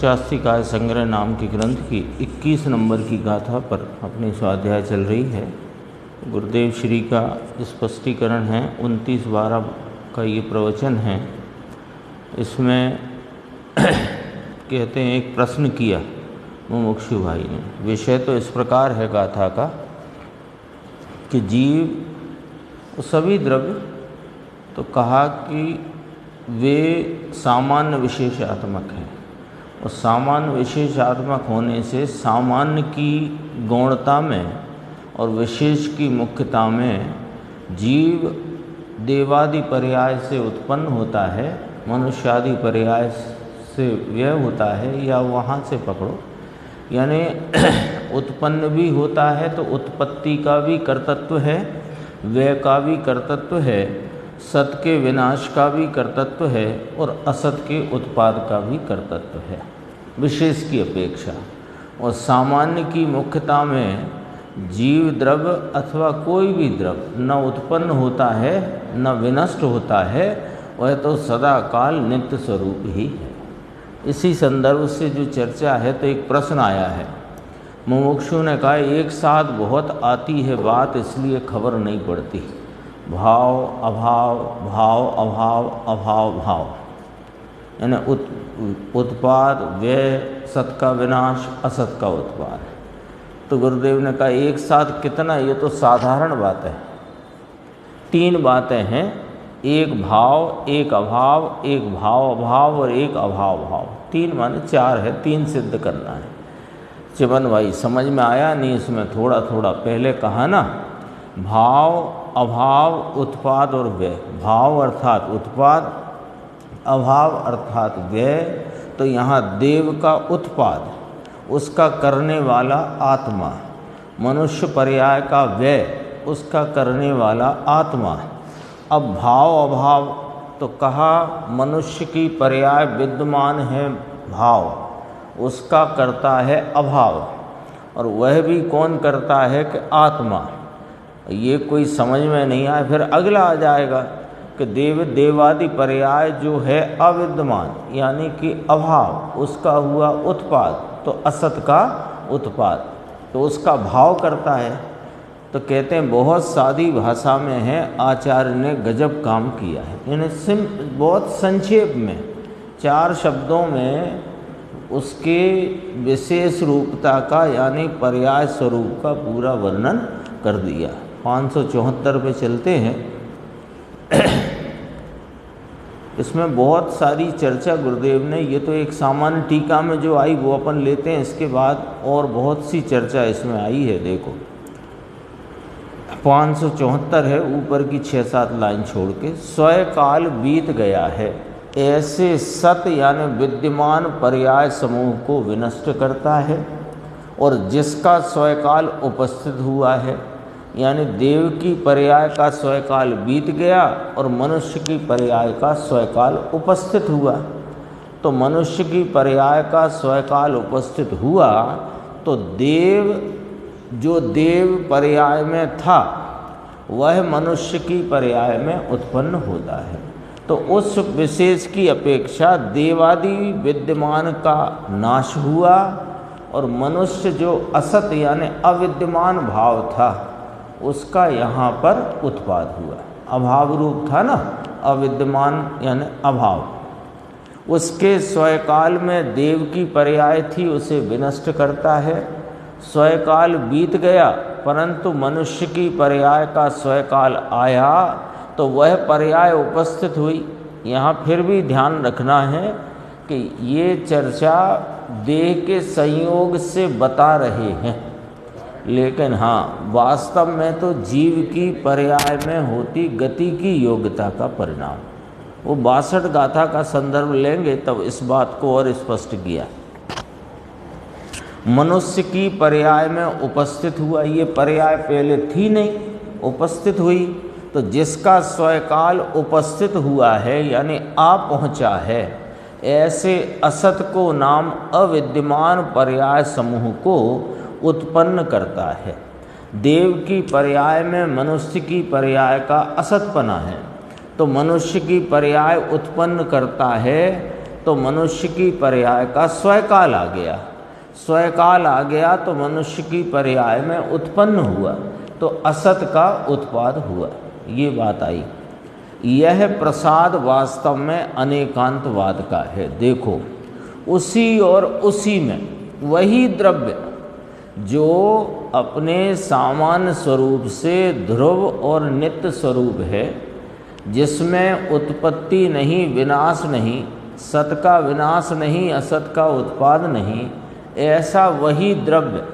शास्त्रिकाय संग्रह नाम के ग्रंथ की 21 नंबर की गाथा पर अपनी स्वाध्याय चल रही है। गुरुदेव श्री का स्पष्टीकरण है। 29-12 का ये प्रवचन है। इसमें कहते हैं एक प्रश्न किया मुमुक्षु भाई ने। विषय तो इस प्रकार है गाथा का कि जीव सभी द्रव्य तो कहा कि वे सामान्य विशेषात्मक हैं और सामान्य विशेषात्मक होने से सामान्य की गौणता में और विशेष की मुख्यता में जीव देवादि पर्याय से उत्पन्न होता है, मनुष्यादि पर्याय से व्यय होता है, या वहाँ से पकड़ो यानी उत्पन्न भी होता है तो उत्पत्ति का भी कर्तृत्व है, व्यय का भी कर्तृत्व है, सत के विनाश का भी कर्तृत्व है और असत के उत्पाद का भी कर्तृत्व है विशेष की अपेक्षा। और सामान्य की मुख्यता में जीव द्रव्य अथवा कोई भी द्रव्य न उत्पन्न होता है न विनष्ट होता है, वह तो सदा काल नित्य स्वरूप ही है। इसी संदर्भ से जो चर्चा है तो एक प्रश्न आया है। मुमुक्षु ने कहा एक साथ बहुत आती है बात, इसलिए खबर नहीं पड़ती। भाव अभाव, भाव अभाव, अभाव भाव, यानी उत्पाद व्यय, सत का विनाश, असत का उत्पाद। तो गुरुदेव ने कहा एक साथ कितना, ये तो साधारण बात है। 3 बातें हैं, एक भाव, एक अभाव, एक भाव अभाव और एक अभाव भाव। 3 माने 4 है, 3 सिद्ध करना है। चिमन भाई समझ में आया नहीं? इसमें थोड़ा थोड़ा पहले कहा ना, भाव अभाव उत्पाद और व्यय। भाव अर्थात उत्पाद, अभाव अर्थात व्यय। तो यहाँ देव का उत्पाद, उसका करने वाला आत्मा, मनुष्य पर्याय का व्यय, उसका करने वाला आत्मा। अब भाव अभाव तो कहा मनुष्य की पर्याय विद्यमान है भाव, उसका करता है अभाव, और वह भी कौन करता है कि आत्मा। ये कोई समझ में नहीं आए, फिर अगला आ जाएगा कि देवादि पर्याय जो है अविद्यमान यानी कि अभाव, उसका हुआ उत्पाद, तो असत का उत्पाद, तो उसका भाव करता है। तो कहते हैं बहुत सादी भाषा में है, आचार्य ने गजब काम किया है। यानी बहुत संक्षेप में 4 शब्दों में उसके विशेष रूपता का यानी पर्याय स्वरूप का पूरा वर्णन कर दिया। 574 पे चलते हैं। इसमें बहुत सारी चर्चा गुरुदेव ने, ये तो एक सामान्य टीका में जो आई वो अपन लेते हैं, इसके बाद और बहुत सी चर्चा इसमें आई है। देखो 574 है, ऊपर की 6-7 लाइन छोड़ के। स्वय काल बीत गया है, ऐसे सत यानी विद्यमान पर्याय समूह को विनष्ट करता है, और जिसका स्वयकाल उपस्थित हुआ है यानी देव की पर्याय का स्वयकाल बीत गया और मनुष्य की पर्याय का स्वयकाल उपस्थित हुआ। तो मनुष्य की पर्याय का स्वयकाल उपस्थित हुआ तो देव जो देव पर्याय में था वह मनुष्य की पर्याय में उत्पन्न होता है। तो उस विशेष की अपेक्षा देवादि विद्यमान का नाश हुआ और मनुष्य जो असत यानी अविद्यमान भाव था उसका यहाँ पर उत्पाद हुआ। अभाव रूप था ना, अविद्यमान यानी अभाव। उसके स्वयकाल में देव की पर्याय थी, उसे विनष्ट करता है। स्वयकाल बीत गया परंतु मनुष्य की पर्याय का स्वयकाल आया तो वह पर्याय उपस्थित हुई। यहाँ फिर भी ध्यान रखना है कि ये चर्चा देह के संयोग से बता रहे हैं, लेकिन हाँ वास्तव में तो जीव की पर्याय में होती गति की योग्यता का परिणाम। वो 62 गाथा का संदर्भ लेंगे तब इस बात को और स्पष्ट किया। मनुष्य की पर्याय में उपस्थित हुआ, ये पर्याय पहले थी नहीं, उपस्थित हुई। तो जिसका स्वयकाल उपस्थित हुआ है यानी आ पहुँचा है, ऐसे असत को नाम अविद्यमान पर्याय समूह को उत्पन्न करता है। देव की पर्याय में मनुष्य की पर्याय का असतपना है, तो मनुष्य की पर्याय उत्पन्न करता है तो मनुष्य की पर्याय का स्वकाल आ गया। स्वकाल आ गया तो मनुष्य की पर्याय में उत्पन्न हुआ, तो असत का उत्पाद हुआ। ये बात आई। यह प्रसाद वास्तव में अनेकांतवाद का है। देखो, उसी और उसी में वही द्रव्य जो अपने सामान्य स्वरूप से ध्रुव और नित्य स्वरूप है, जिसमें उत्पत्ति नहीं, विनाश नहीं, सत का विनाश नहीं, असत का उत्पाद नहीं, ऐसा वही द्रव्य,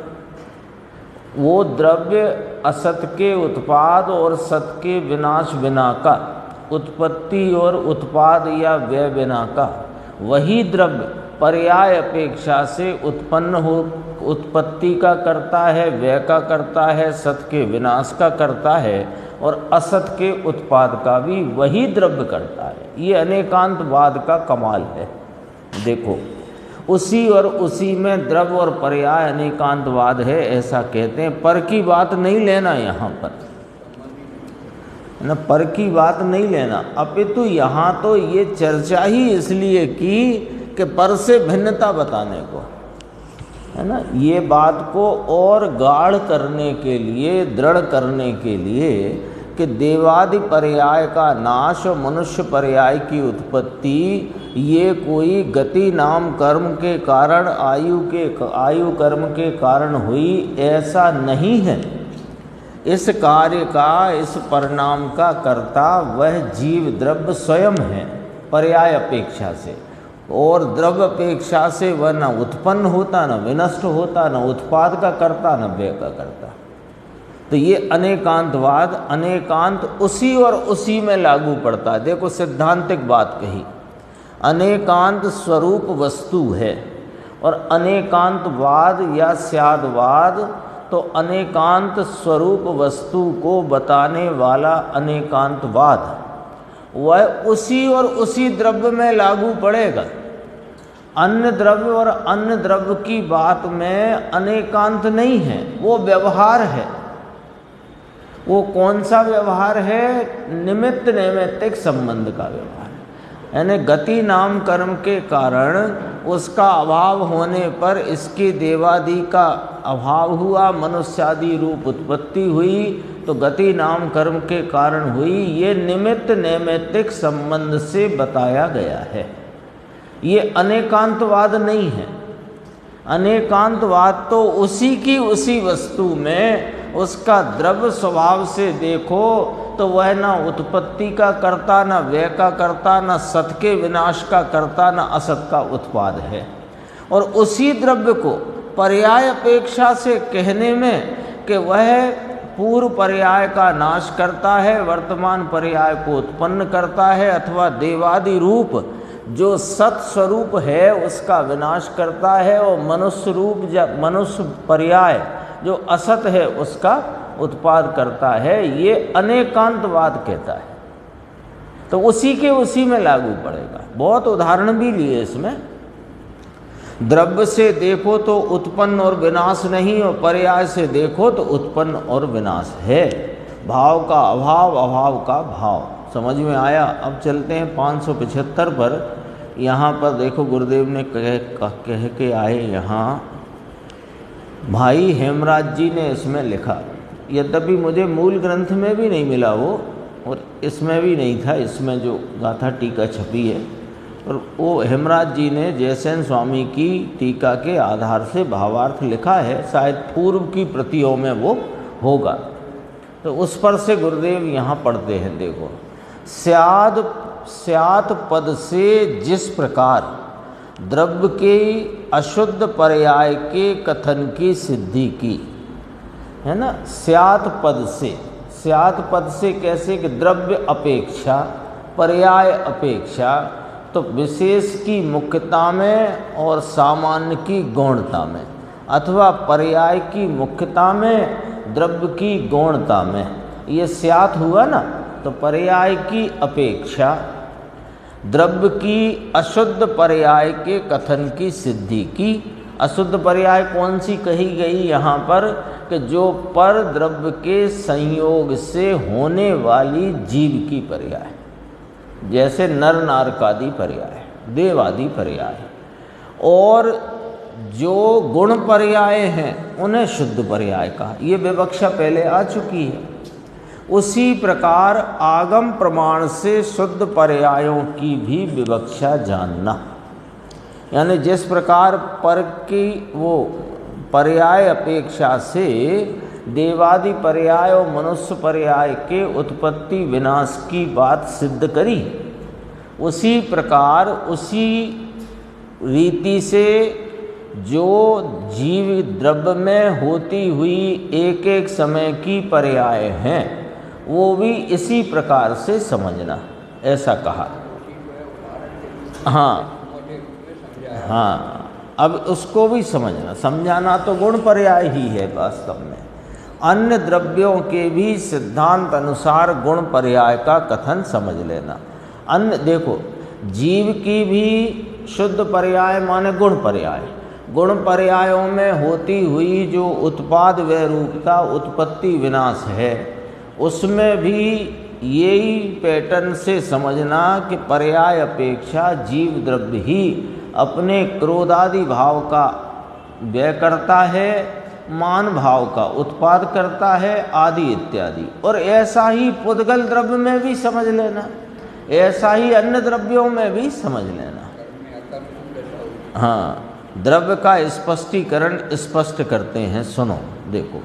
वो द्रव्य असत के उत्पाद और सत के विनाश बिना का, उत्पत्ति और उत्पाद या व्यय बिना का, वही द्रव्य पर्याय अपेक्षा से उत्पन्न हो, उत्पत्ति का करता है, व्यय का करता है, सत के विनाश का करता है, और असत के उत्पाद का भी वही द्रव्य करता है। ये अनेकांतवाद का कमाल है। देखो, उसी और उसी में द्रव्य और पर्याय अनेकांतवाद है, ऐसा कहते हैं। पर की बात नहीं लेना यहाँ पर, है ना, पर की बात नहीं लेना। अपितु यहाँ तो ये चर्चा ही इसलिए की कि पर से भिन्नता बताने को, है ना, ये बात को और गाढ़ करने के लिए, दृढ़ करने के लिए कि देवादि पर्याय का नाश और मनुष्य पर्याय की उत्पत्ति ये कोई गति नाम कर्म के कारण, आयु कर्म के कारण हुई, ऐसा नहीं है। इस कार्य का, इस परिणाम का कर्ता वह जीव द्रव्य स्वयं है पर्याय अपेक्षा से, और द्रव्य अपेक्षा से वह न उत्पन्न होता, न विनष्ट होता, न उत्पाद का करता, न व्यय का करता। तो ये अनेकांतवाद, अनेकांत उसी और उसी में लागू पड़ता है। देखो, सिद्धांतिक बात कही, अनेकांत स्वरूप वस्तु है, और अनेकांतवाद या स्यादवाद तो अनेकांत स्वरूप वस्तु को बताने वाला अनेकांतवाद, वह उसी और उसी द्रव्य में लागू पड़ेगा। अन्य द्रव्य और अन्य द्रव्य की बात में अनेकांत नहीं है, वो व्यवहार है। वो कौन सा व्यवहार है? निमित्त नैमित्तिक संबंध का व्यवहार, यानी गति नाम कर्म के कारण उसका अभाव होने पर इसके देवादि का अभाव हुआ, मनुष्यादि रूप उत्पत्ति हुई, तो गति नाम कर्म के कारण हुई। ये निमित्त नैमित्तिक संबंध से बताया गया है, ये अनेकांतवाद नहीं है। अनेकांतवाद तो उसी की उसी वस्तु में उसका द्रव्य स्वभाव से देखो तो वह न उत्पत्ति का कर्ता, न व्यय का कर्ता, न सत के विनाश का कर्ता, न असत का उत्पाद है। और उसी द्रव्य को पर्याय अपेक्षा से कहने में कि वह पूर्व पर्याय का नाश करता है, वर्तमान पर्याय को उत्पन्न करता है, अथवा देवादि रूप जो सत स्वरूप है उसका विनाश करता है, और मनुष्य रूप मनुष्य पर्याय जो असत है उसका उत्पाद करता है, ये अनेकांतवाद कहता है। तो उसी के उसी में लागू पड़ेगा। बहुत उदाहरण भी लिए इसमें। द्रव्य से देखो तो उत्पन्न और विनाश नहीं, और पर्याय से देखो तो उत्पन्न और विनाश है। भाव का अभाव, अभाव का भाव। समझ में आया? अब चलते हैं 575 पर। यहाँ पर देखो, गुरुदेव ने कह के आए, यहाँ भाई हेमराज जी ने इसमें लिखा, यद्यपि मुझे मूल ग्रंथ में भी नहीं मिला वो, और इसमें भी नहीं था, इसमें जो गाथा टीका छपी है, और वो हेमराज जी ने जयसेन स्वामी की टीका के आधार से भावार्थ लिखा है, शायद पूर्व की प्रतियों में वो होगा। तो उस पर से गुरुदेव यहाँ पढ़ते हैं। देखो, स्यात् पद से जिस प्रकार द्रव्य के अशुद्ध पर्याय के कथन की सिद्धि की, है ना, स्यात् पद से। स्यात् पद से कैसे? कि द्रव्य अपेक्षा, पर्याय अपेक्षा, तो विशेष की मुख्यता में और सामान्य की गौणता में, अथवा पर्याय की मुख्यता में, द्रव्य की गौणता में, ये स्यात् हुआ ना। तो पर्याय की अपेक्षा द्रव्य की अशुद्ध पर्याय के कथन की सिद्धि की। अशुद्ध पर्याय कौन सी कही गई यहाँ पर? कि जो पर द्रव्य के संयोग से होने वाली जीव की पर्याय, जैसे नर नारकादि पर्याय, देवादि पर्याय, और जो गुण पर्याय हैं उन्हें शुद्ध पर्याय कहा। ये विवक्षा पहले आ चुकी है। उसी प्रकार आगम प्रमाण से शुद्ध पर्यायों की भी विवक्षा जानना, यानी जिस प्रकार पर की वो पर्याय अपेक्षा से देवादि पर्याय और मनुष्य पर्याय के उत्पत्ति विनाश की बात सिद्ध करी, उसी प्रकार उसी रीति से जो जीव द्रव्य में होती हुई एक एक समय की पर्याय हैं वो भी इसी प्रकार से समझना, ऐसा कहा। हाँ हाँ, अब उसको भी समझना, समझाना तो गुण पर्याय ही है वास्तव में। अन्य द्रव्यों के भी सिद्धांत अनुसार गुण पर्याय का कथन समझ लेना। अन्य देखो, जीव की भी शुद्ध पर्याय माने गुण पर्याय, गुण पर्यायों में होती हुई जो उत्पाद व रूपता उत्पत्ति विनाश है, उसमें भी यही पैटर्न से समझना कि पर्याय अपेक्षा जीव द्रव्य ही अपने क्रोधादि भाव का व्यय करता है, मान भाव का उत्पाद करता है आदि इत्यादि। और ऐसा ही पुद्गल द्रव्य में भी समझ लेना, ऐसा ही अन्य द्रव्यों में भी समझ लेना। हाँ, द्रव्य का स्पष्टीकरण स्पष्ट करते हैं, सुनो। देखो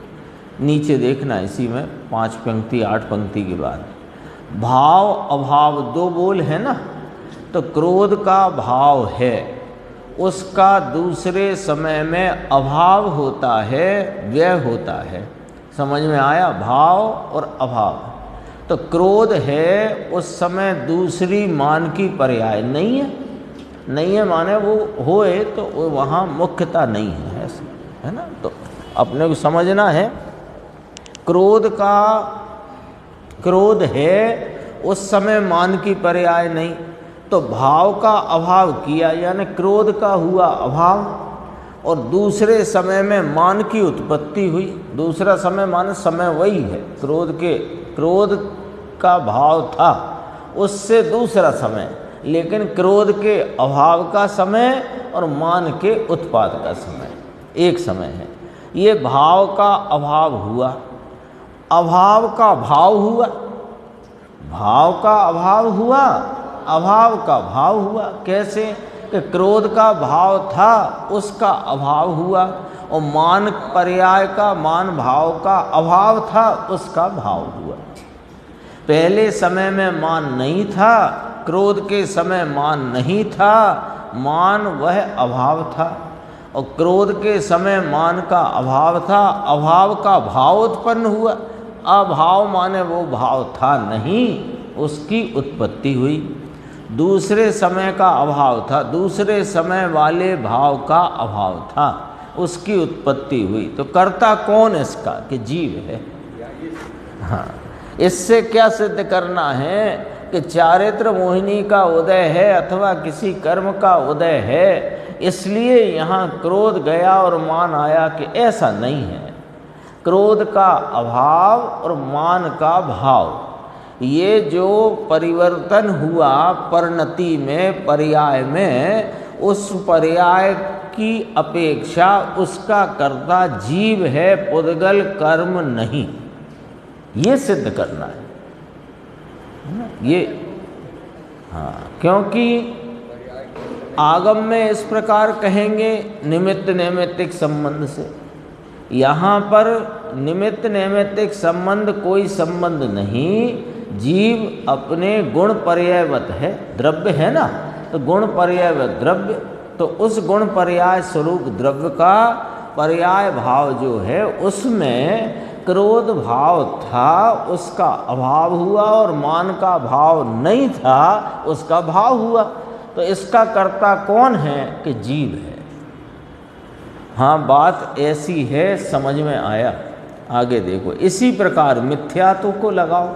नीचे देखना, इसी में 5 पंक्ति 8 पंक्ति के बाद भाव अभाव 2 बोल है ना। तो क्रोध का भाव है, उसका दूसरे समय में अभाव होता है, व्यय होता है। समझ में आया? भाव और अभाव। तो क्रोध है, उस समय दूसरी मान की पर्याय नहीं है, नहीं है माने वो होए तो वहाँ मुख्यता नहीं है, ऐसा है ना। तो अपने को समझना है, क्रोध है, उस समय मान की पर्याय नहीं, तो भाव का अभाव किया, यानी क्रोध का हुआ अभाव, और दूसरे समय में मान की उत्पत्ति हुई। दूसरा समय माने समय वही है, क्रोध का भाव था, उससे दूसरा समय, लेकिन क्रोध के अभाव का समय और मान के उत्पाद का समय एक समय है। ये भाव का अभाव हुआ, अभाव का भाव हुआ, भाव का अभाव हुआ, अभाव का भाव हुआ। कैसे? कि क्रोध का भाव था, उसका अभाव हुआ, और मान पर्याय का, मान भाव का अभाव था, उसका भाव हुआ। पहले समय में मान नहीं था, क्रोध के समय मान नहीं था, मान वह अभाव था, और क्रोध के समय मान का अभाव था, अभाव का भाव उत्पन्न हुआ। अभाव माने वो भाव था नहीं, उसकी उत्पत्ति हुई। दूसरे समय का अभाव था, दूसरे समय वाले भाव का अभाव था, उसकी उत्पत्ति हुई। तो कर्ता कौन इसका? कि जीव है। हाँ, इससे क्या सिद्ध करना है कि चारित्र मोहिनी का उदय है अथवा किसी कर्म का उदय है, इसलिए यहाँ क्रोध गया और मान आया, कि ऐसा नहीं है। क्रोध का अभाव और मान का भाव, ये जो परिवर्तन हुआ परिणति में, पर्याय में, उस पर्याय की अपेक्षा उसका कर्ता जीव है, पुद्गल कर्म नहीं। ये सिद्ध करना है ये। हाँ, क्योंकि आगम में इस प्रकार कहेंगे निमित्त नैमित्तिक संबंध से, यहाँ पर निमित्त नैमित्तिक संबंध कोई संबंध नहीं। जीव अपने गुण पर्यायवत है, द्रव्य है ना, तो गुण पर्यायवत द्रव्य, तो उस गुण पर्याय स्वरूप द्रव्य का पर्याय भाव जो है, उसमें क्रोध भाव था, उसका अभाव हुआ, और मान का भाव नहीं था, उसका भाव हुआ। तो इसका कर्ता कौन है? कि जीव है। हाँ, बात ऐसी है, समझ में आया? आगे देखो, इसी प्रकार मिथ्यात्व को लगाओ।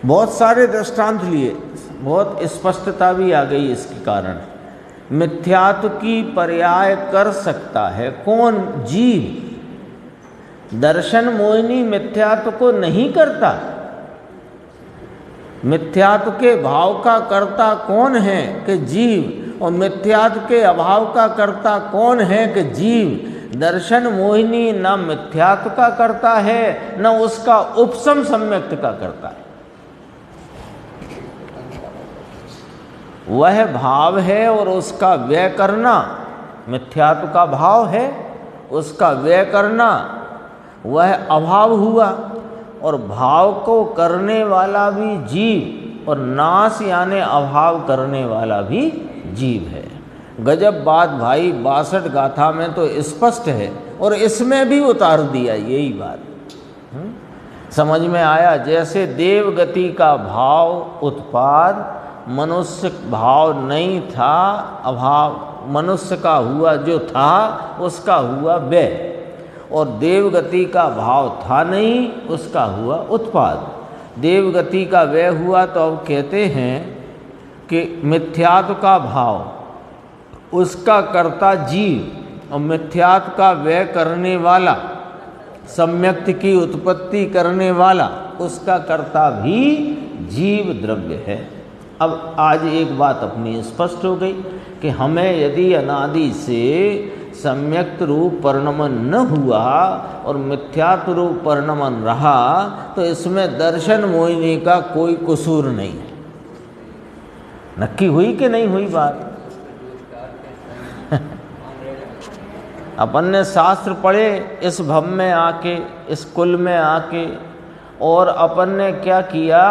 बहुत सारे दृष्टांत लिए, बहुत स्पष्टता भी आ गई इसके कारण। मिथ्यात्व की पर्याय कर सकता है कौन? जीव। दर्शन मोहिनी मिथ्यात्व को नहीं करता, मिथ्यात्व के भाव का कर्ता कौन है कि जीव, और मिथ्यात्व के अभाव का कर्ता कौन है कि जीव। दर्शन मोहिनी न मिथ्यात्व का कर्ता है न उसका उपशम सम्यक्त का कर्ता है। वह भाव है और उसका व्यय करना, मिथ्यात्व का भाव है, उसका व्यय करना वह अभाव हुआ, और भाव को करने वाला भी जीव और नाश यानी अभाव करने वाला भी जीव है। गजब बात भाई, 62 गाथा में तो स्पष्ट है और इसमें भी उतार दिया यही बात। समझ में आया? जैसे देवगति का भाव उत्पाद, मनुष्य भाव नहीं था, अभाव मनुष्य का हुआ जो था उसका हुआ व्यय, और देवगति का भाव था नहीं उसका हुआ उत्पाद। देवगति का व्यय हुआ तो अब कहते हैं कि मिथ्यात्व का भाव उसका कर्ता जीव, और मिथ्यात्व का व्यय करने वाला, सम्यक्त की उत्पत्ति करने वाला, उसका कर्ता भी जीव द्रव्य है। अब आज एक बात अपनी स्पष्ट हो गई कि हमें यदि अनादि से सम्यक्त रूप परिणमन न हुआ और मिथ्यात्व रूप परिणमन रहा तो इसमें दर्शन मोहिनी का कोई कसूर नहीं है। नक्की हुई कि नहीं हुई बात? अपन ने शास्त्र पढ़े इस भव में आके, इस कुल में आके, और अपन ने क्या किया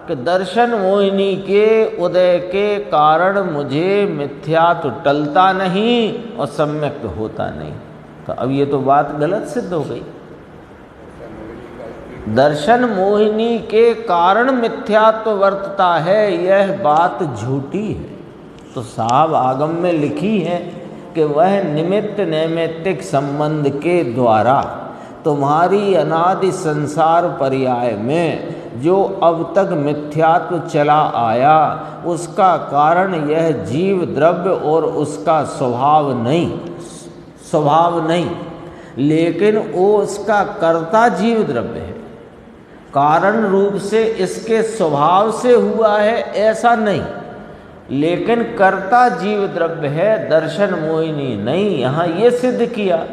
कि दर्शन मोहिनी के उदय के कारण मुझे मिथ्यात्व टलता नहीं और सम्यक्त होता नहीं। तो अब ये तो बात गलत सिद्ध हो गई। दर्शन मोहिनी के कारण मिथ्यात्व वर्तता है, यह बात झूठी है। तो साहब आगम में लिखी है कि वह निमित्त नैमित्तिक संबंध के द्वारा तुम्हारी अनादि संसार पर्याय में जो अब तक मिथ्यात्व चला आया उसका कारण यह जीव द्रव्य और उसका स्वभाव नहीं, लेकिन वो उसका कर्ता जीव द्रव्य है। कारण रूप से इसके स्वभाव से हुआ है ऐसा नहीं, लेकिन कर्ता जीव द्रव्य है, दर्शन मोहिनी नहीं। यहाँ ये सिद्ध किया।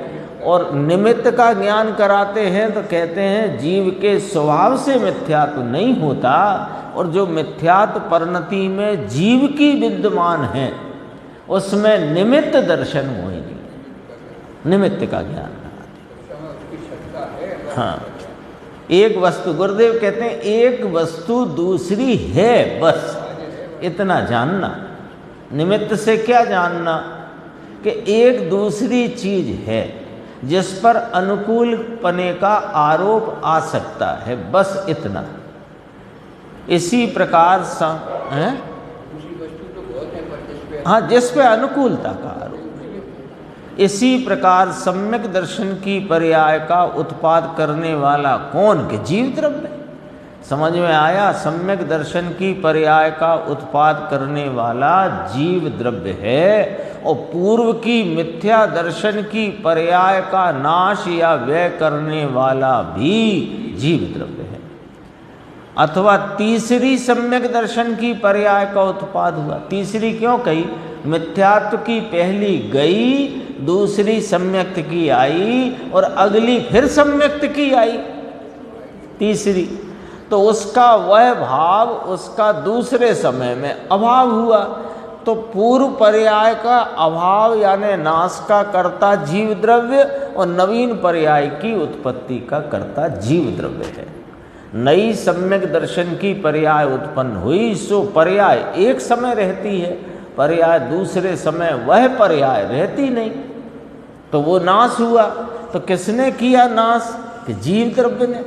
और निमित्त का ज्ञान कराते हैं तो कहते हैं जीव के स्वभाव से मिथ्यात्व नहीं होता, और जो मिथ्यात्व परिणति में जीव की विद्यमान है उसमें निमित्त दर्शन मोहिनी, निमित्त का ज्ञान कराते। हाँ, एक वस्तु, गुरुदेव कहते हैं एक वस्तु दूसरी है, बस इतना जानना। निमित्त से क्या जानना कि एक दूसरी चीज है जिस पर अनुकूल पने का आरोप आ सकता है, बस इतना। इसी प्रकार हाँ, जिस पे अनुकूलता का आरोप। इसी प्रकार सम्यक दर्शन की पर्याय का उत्पाद करने वाला कौन के जीव द्रव्य। समझ में आया? सम्यक दर्शन की पर्याय का उत्पाद करने वाला जीव द्रव्य है, और पूर्व की मिथ्या दर्शन की पर्याय का नाश या व्यय करने वाला भी जीव द्रव्य है। अथवा तीसरी सम्यक दर्शन की पर्याय का उत्पाद हुआ। तीसरी क्यों कही? मिथ्यात्व की पहली गई, दूसरी सम्यक्त की आई, और अगली फिर सम्यक्त की आई तीसरी, तो उसका वह भाव उसका दूसरे समय में अभाव हुआ। तो पूर्व पर्याय का अभाव यानी नाश का कर्ता जीव द्रव्य, और नवीन पर्याय की उत्पत्ति का कर्ता जीव द्रव्य है। नई सम्यक दर्शन की पर्याय उत्पन्न हुई, सो पर्याय एक समय रहती है, पर्याय दूसरे समय वह पर्याय रहती नहीं, तो वो नाश हुआ। तो किसने किया नाश? कि जीव द्रव्य ने।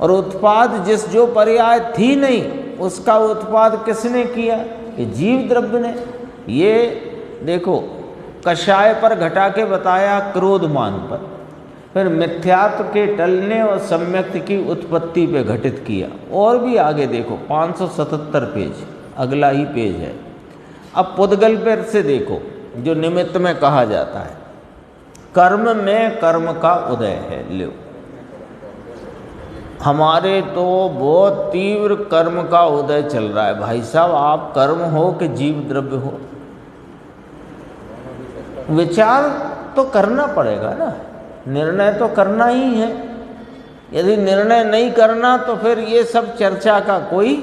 और उत्पाद जिस जो पर्याय थी नहीं उसका उत्पाद किसने किया? कि जीव द्रव्य ने। ये देखो, कषाय पर घटा के बताया क्रोधमान पर, फिर मिथ्यात्व के टलने और सम्यक्त की उत्पत्ति पे घटित किया। और भी आगे देखो 577 पेज, अगला ही पेज है। अब पुद्गल पर से देखो जो निमित्त में कहा जाता है, कर्म में कर्म का उदय है। लो हमारे तो बहुत तीव्र कर्म का उदय चल रहा है। भाई साहब, आप कर्म हो कि जीव द्रव्य हो, विचार तो करना पड़ेगा ना, निर्णय तो करना ही है। यदि निर्णय नहीं करना तो फिर ये सब चर्चा का कोई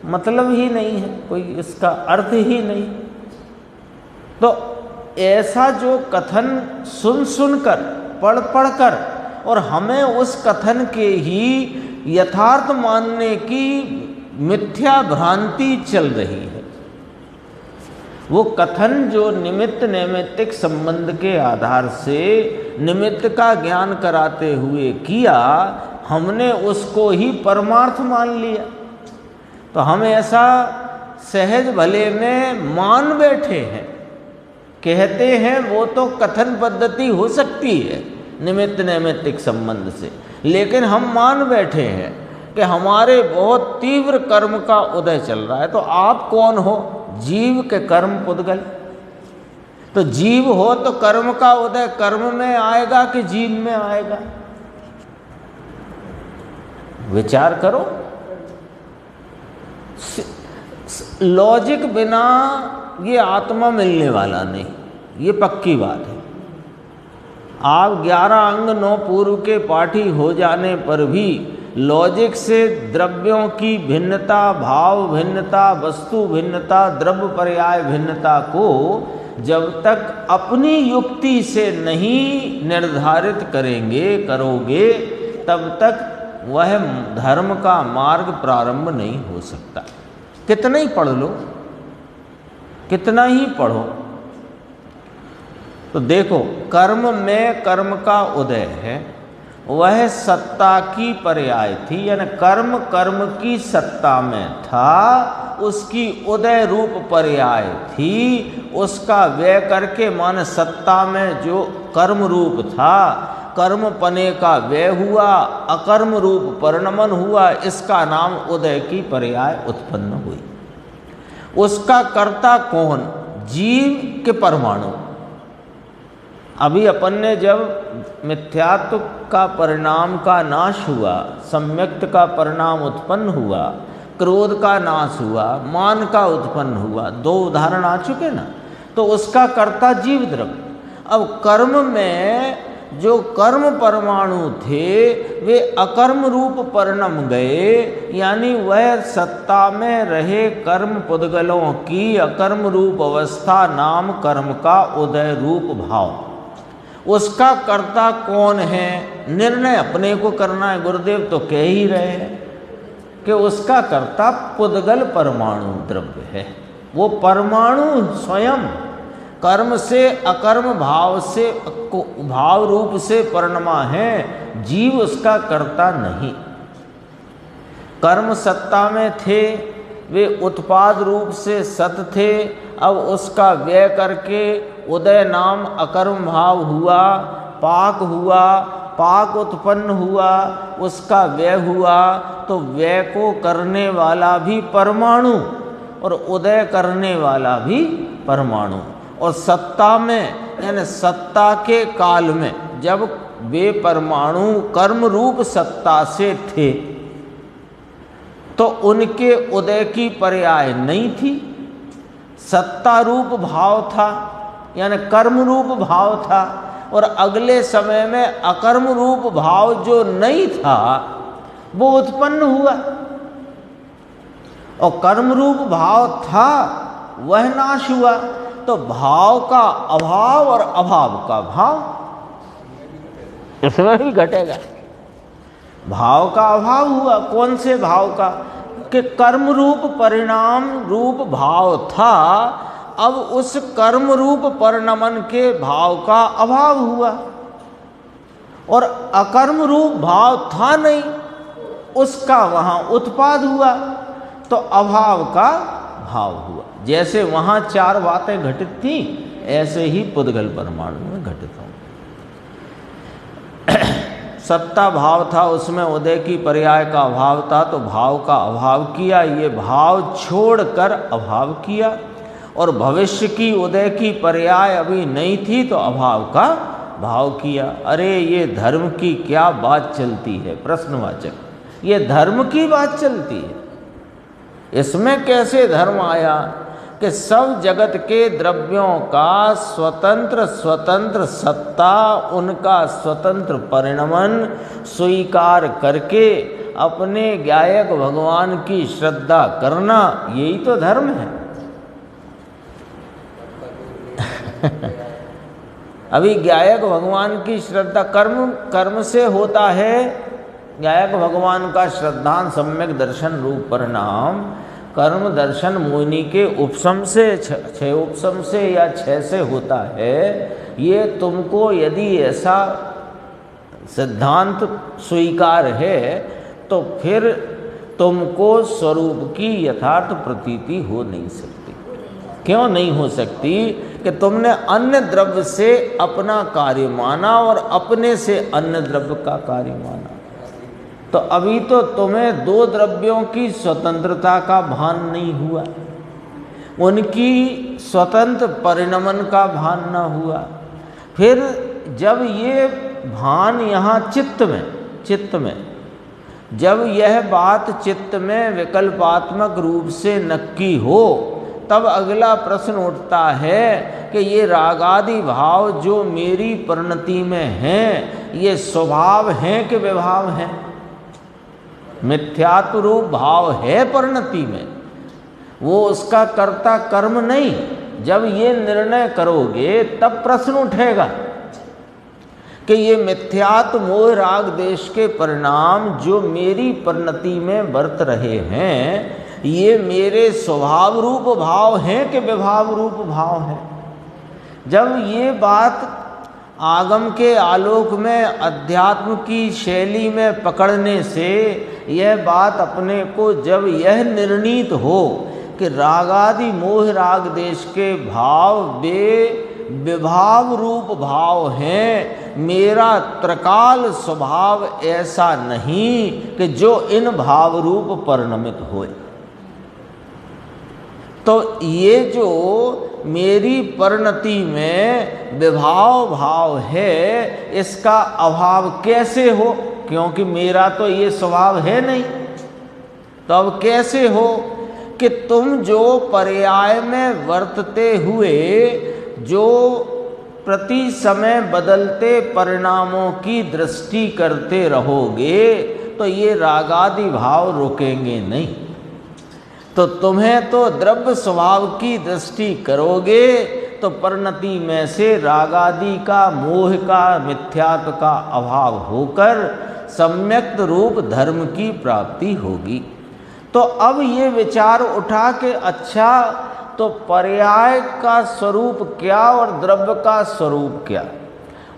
मतलब ही नहीं है, कोई इसका अर्थ ही नहीं। तो ऐसा जो कथन सुन सुनकर, पढ़ पढ़कर, और हमें उस कथन के ही यथार्थ मानने की मिथ्या भ्रांति चल रही है। वो कथन जो निमित्त नैमित्तिक संबंध के आधार से निमित्त का ज्ञान कराते हुए किया, हमने उसको ही परमार्थ मान लिया। तो हम ऐसा सहज भले में मान बैठे हैं, कहते हैं वो तो कथन पद्धति हो सकती है निमित्त नैमित्तिक संबंध से, लेकिन हम मान बैठे हैं कि हमारे बहुत तीव्र कर्म का उदय चल रहा है। तो आप कौन हो? जीव के कर्म पुद्गल। तो जीव हो तो कर्म का उदय कर्म में आएगा कि जीव में आएगा? विचार करो। लॉजिक बिना ये आत्मा मिलने वाला नहीं, ये पक्की बात है। आप 11 अंग 9 पूर्व के पाठी हो जाने पर भी लॉजिक से द्रव्यों की भिन्नता, भाव भिन्नता, वस्तु भिन्नता, द्रव्य पर्याय भिन्नता को जब तक अपनी युक्ति से नहीं निर्धारित करोगे, तब तक वह धर्म का मार्ग प्रारंभ नहीं हो सकता। कितना ही पढ़ लो, कितना ही पढ़ो, तो देखो कर्म में कर्म का उदय है, वह सत्ता की पर्याय थी, यानी कर्म कर्म की सत्ता में था, उसकी उदय रूप पर्याय थी। उसका व्यय करके माने सत्ता में जो कर्म रूप था, कर्म पने का व्यय हुआ, अकर्म रूप परिणमन हुआ, इसका नाम उदय की पर्याय उत्पन्न हुई। उसका कर्ता कौन? जीव के परमाणु। अभी अपन ने जब मिथ्यात्व का परिणाम का नाश हुआ, सम्यक्त का परिणाम उत्पन्न हुआ, क्रोध का नाश हुआ, मान का उत्पन्न हुआ, 2 उदाहरण आ चुके ना। तो उसका कर्ता जीव द्रव्य। अब कर्म में जो कर्म परमाणु थे वे अकर्म रूप परिणम गए, यानी वह सत्ता में रहे कर्म पुद्गलों की अकर्म रूप अवस्था नाम कर्म का उदय रूप भाव। उसका कर्ता कौन है? निर्णय अपने को करना है। गुरुदेव तो कह ही रहे हैं कि उसका कर्ता पुद्गल परमाणु द्रव्य है। वो परमाणु स्वयं कर्म से अकर्म भाव से भाव रूप से परिणमा है, जीव उसका कर्ता नहीं। कर्म सत्ता में थे, वे उत्पाद रूप से सत थे। अब उसका व्यय करके उदय नाम अकर्म भाव हुआ, पाक हुआ, पाक उत्पन्न हुआ, उसका व्यय हुआ, तो व्यय को करने वाला भी परमाणु और उदय करने वाला भी परमाणु। और सत्ता में, यानी सत्ता के काल में जब वे परमाणु कर्म रूप सत्ता से थे, तो उनके उदय की पर्याय नहीं थी। सत्ता रूप भाव था, यानी कर्म रूप भाव था, और अगले समय में अकर्म रूप भाव जो नहीं था वो उत्पन्न हुआ, और कर्म रूप भाव था वह नाश हुआ। तो भाव का अभाव और अभाव का भाव, इसमें भी घटेगा। भाव का अभाव हुआ, कौन से भाव का? कि कर्म रूप परिणाम रूप भाव था, अब उस कर्म रूप परिणमन के भाव का अभाव हुआ, और अकर्म रूप भाव था नहीं, उसका वहाँ उत्पाद हुआ, तो अभाव का भाव हुआ। जैसे वहाँ 4 बातें घटित थी, ऐसे ही पुद्गल परमाणु में घटित होंगे। सत्ता भाव था, उसमें उदय की पर्याय का अभाव था, तो भाव का अभाव किया। ये भाव छोड़कर अभाव किया, और भविष्य की उदय की पर्याय अभी नहीं थी तो अभाव का भाव किया। अरे ये धर्म की क्या बात चलती है? प्रश्नवाचक। ये धर्म की बात चलती है। इसमें कैसे धर्म आया कि सब जगत के द्रव्यों का स्वतंत्र सत्ता, उनका स्वतंत्र परिणमन स्वीकार करके अपने गायक भगवान की श्रद्धा करना, यही तो धर्म है। अभी गायक भगवान की श्रद्धा कर्म से होता है। गायक भगवान का श्रद्धान सम्यक दर्शन रूप परिणाम कर्म दर्शन मुनि के उपशम से, 6 उपशम से या 6 से होता है। ये तुमको यदि ऐसा सिद्धांत स्वीकार है तो फिर तुमको स्वरूप की यथार्थ प्रतीति हो नहीं सकती। क्यों नहीं हो सकती? कि तुमने अन्य द्रव्य से अपना कार्य माना और अपने से अन्य द्रव्य का कार्य माना। तो अभी तो तुम्हें 2 द्रव्यों की स्वतंत्रता का भान नहीं हुआ, उनकी स्वतंत्र परिणमन का भान न हुआ। फिर जब ये भान यहाँ चित्त में जब यह बात चित्त में विकल्पात्मक रूप से नक्की हो, तब अगला प्रश्न उठता है कि ये रागादि भाव जो मेरी परिणति में हैं, ये स्वभाव हैं कि विभाव हैं? मिथ्यात्व रूप भाव है परिणति में, वो उसका कर्ता कर्म नहीं। जब ये निर्णय करोगे तब प्रश्न उठेगा कि ये मिथ्यात्व मोह राग देश के परिणाम जो मेरी परिणति में बरत रहे हैं, ये मेरे स्वभाव रूप भाव हैं कि विभाव रूप भाव हैं? जब ये बात आगम के आलोक में अध्यात्म की शैली में पकड़ने से यह बात अपने को जब यह निर्णीत हो कि रागादि मोह राग देश के भाव वे विभाव रूप भाव हैं, मेरा त्रिकाल स्वभाव ऐसा नहीं कि जो इन भाव रूप परिणमित होए, तो ये जो मेरी परिणति में विभाव भाव है, इसका अभाव कैसे हो? क्योंकि मेरा तो ये स्वभाव है नहीं। तो अब कैसे हो कि तुम जो पर्याय में वर्तते हुए जो प्रति समय बदलते परिणामों की दृष्टि करते रहोगे, तो ये रागादि भाव रुकेंगे नहीं। तो तुम्हें तो द्रव्य स्वभाव की दृष्टि करोगे तो परिणति में से रागादि का मोह का मिथ्यात्व का अभाव होकर सम्यक्त रूप धर्म की प्राप्ति होगी। तो अब ये विचार उठा के अच्छा, तो पर्याय का स्वरूप क्या और द्रव्य का स्वरूप क्या,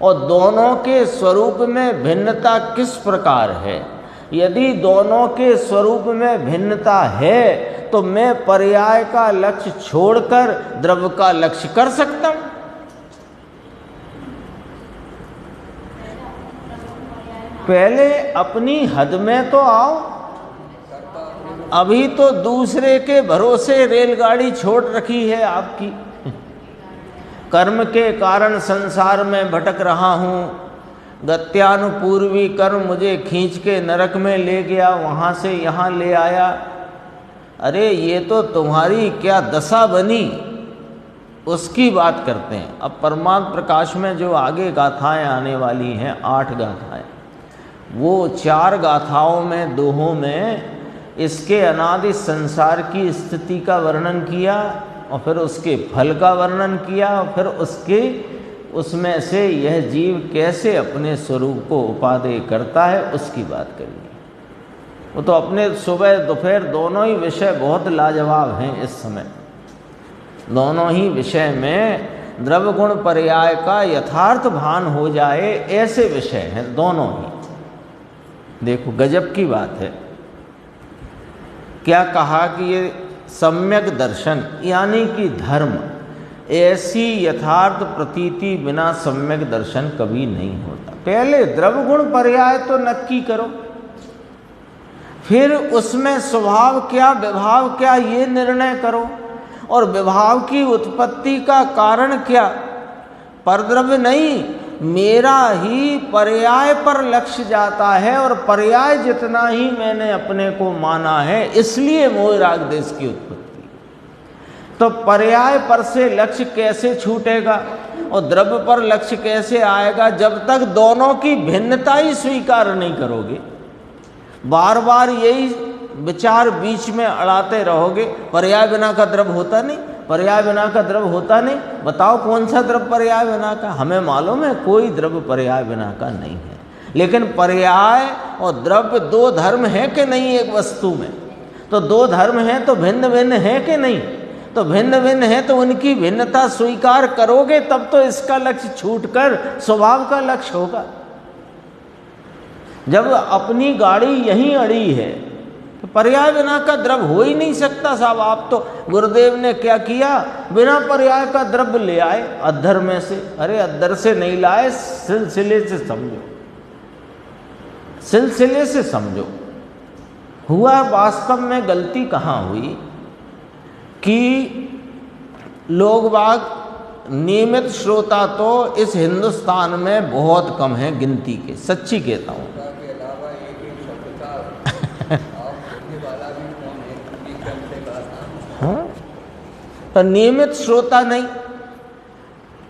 और दोनों के स्वरूप में भिन्नता किस प्रकार है? यदि दोनों के स्वरूप में भिन्नता है तो मैं पर्याय का लक्ष्य छोड़कर द्रव्य का लक्ष्य कर सकता हूं? पहले अपनी हद में तो आओ। अभी तो दूसरे के भरोसे रेलगाड़ी छोड़ रखी है आपकी। कर्म के कारण संसार में भटक रहा हूँ, गत्यानुपूर्वी कर्म मुझे खींच के नरक में ले गया, वहाँ से यहाँ ले आया। अरे ये तो तुम्हारी क्या दशा बनी, उसकी बात करते हैं। अब परमात्म प्रकाश में जो आगे गाथाएं आने वाली हैं, 8 गाथाएं, वो 4 गाथाओं में दोहों में इसके अनादि संसार की स्थिति का वर्णन किया और फिर उसके फल का वर्णन किया और फिर उसमें से यह जीव कैसे अपने स्वरूप को उपादेय करता है उसकी बात करेंगे। वो तो अपने सुबह दोपहर दोनों ही विषय बहुत लाजवाब हैं इस समय। दोनों ही विषय में द्रव्य गुण पर्याय का यथार्थ भान हो जाए ऐसे विषय हैं दोनों ही। देखो गजब की बात है। क्या कहा कि ये सम्यक दर्शन यानी कि धर्म, ऐसी यथार्थ प्रतीति बिना सम्यक दर्शन कभी नहीं होता। पहले द्रव्य गुण पर्याय तो नक्की करो, फिर उसमें स्वभाव क्या विभाव क्या ये निर्णय करो, और विभाव की उत्पत्ति का कारण क्या, परद्रव्य नहीं मेरा ही पर्याय पर लक्ष्य जाता है, और पर्याय जितना ही मैंने अपने को माना है, इसलिए मोह राग देश की उत्पत्ति। तो पर्याय पर से लक्ष्य कैसे छूटेगा और द्रव्य पर लक्ष्य कैसे आएगा, जब तक दोनों की भिन्नता ही स्वीकार नहीं करोगे। बार बार यही विचार बीच में अड़ाते रहोगे, पर्याय बिना का द्रव्य होता नहीं, पर्याय बिना का द्रव्य होता नहीं। बताओ कौन सा द्रव्य पर्याय बिना का? हमें मालूम है कोई द्रव्य पर्याय बिना का नहीं है। लेकिन पर्याय और द्रव्य दो धर्म है कि नहीं एक वस्तु में? तो दो धर्म हैं तो भिन्न भिन्न है कि नहीं? तो भिन्न भिन्न है तो उनकी भिन्नता स्वीकार करोगे, तब तो इसका लक्ष्य छूटकर स्वभाव का लक्ष्य होगा। जब अपनी गाड़ी यहीं अड़ी है तो पर्याय बिना का द्रव्य हो ही नहीं सकता साहब। आप तो गुरुदेव ने क्या किया, बिना पर्याय का द्रव्य ले आए अद्धर में से। अरे अद्धर से नहीं लाए, सिलसिले से समझो, सिलसिले से समझो। हुआ वास्तव में गलती कहाँ हुई कि लोग बाग नियमित श्रोता तो इस हिंदुस्तान में बहुत कम हैं, गिनती के, सच्ची कहता हूँ। हाँ, तो नियमित श्रोता नहीं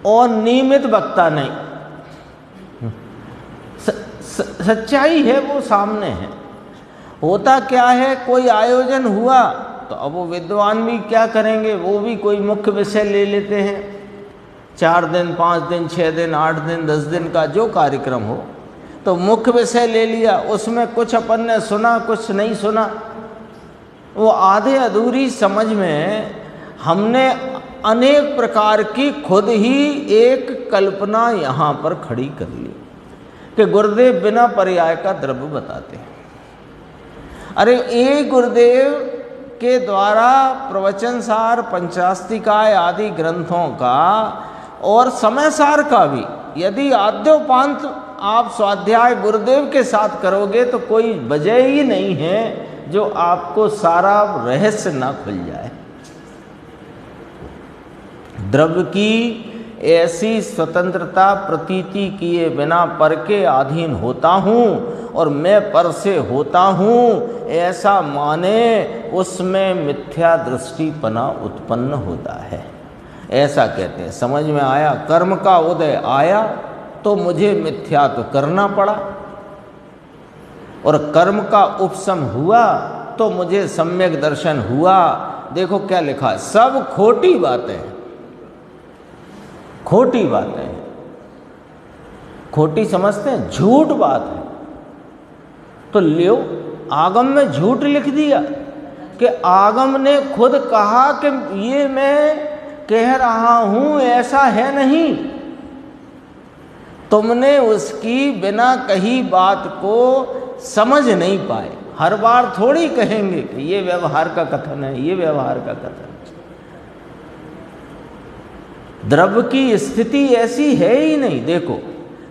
और नियमित वक्ता नहीं। सच्चाई है वो सामने है। होता क्या है, कोई आयोजन हुआ तो अब वो विद्वान भी क्या करेंगे, वो भी कोई मुख्य विषय ले लेते हैं। 4 दिन 5 दिन 6 दिन 8 दिन 10 दिन का जो कार्यक्रम हो, तो मुख्य विषय ले लिया, उसमें कुछ अपन ने सुना कुछ नहीं सुना। वो आधे अधूरी समझ में हमने अनेक प्रकार की खुद ही एक कल्पना यहाँ पर खड़ी कर ली कि गुरुदेव बिना पर्याय का द्रव्य बताते हैं। अरे एक गुरुदेव के द्वारा प्रवचन सार, पंचास्तिकाय आदि ग्रंथों का और समय सार का भी यदि आद्योपांत आप स्वाध्याय गुरुदेव के साथ करोगे तो कोई वजह ही नहीं है जो आपको सारा रहस्य ना खुल जाए। द्रव्य की ऐसी स्वतंत्रता प्रतीति किए बिना पर के अधीन होता हूँ और मैं पर से होता हूँ, ऐसा माने उसमें मिथ्या दृष्टिपना उत्पन्न होता है। ऐसा कहते हैं। समझ में आया? कर्म का उदय आया तो मुझे मिथ्या तो करना पड़ा, और कर्म का उपशम हुआ तो मुझे सम्यक दर्शन हुआ। देखो क्या लिखा है, सब खोटी बातें हैं, खोटी बातें हैं। खोटी समझते हैं, झूठ बात है। तो लियो, आगम में झूठ लिख दिया कि आगम ने खुद कहा कि ये मैं कह रहा हूं, ऐसा है नहीं। तुमने उसकी बिना कही बात को समझ नहीं पाए। हर बार थोड़ी कहेंगे कि ये व्यवहार का कथन है, ये व्यवहार का कथन है। द्रव्य की स्थिति ऐसी है ही नहीं। देखो,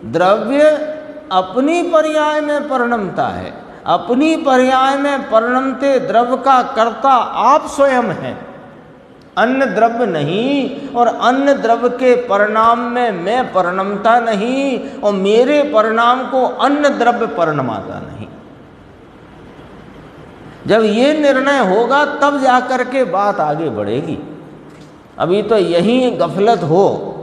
द्रव्य अपनी पर्याय में परिणमता है, अपनी पर्याय में परिणमते द्रव्य का कर्ता आप स्वयं हैं, अन्य द्रव्य नहीं। और अन्य द्रव्य के परिणाम में मैं परिणमता नहीं, और मेरे परिणाम को अन्य द्रव्य परिणमाता नहीं। जब ये निर्णय होगा तब जाकर के बात आगे बढ़ेगी। अभी तो यही गफलत हो।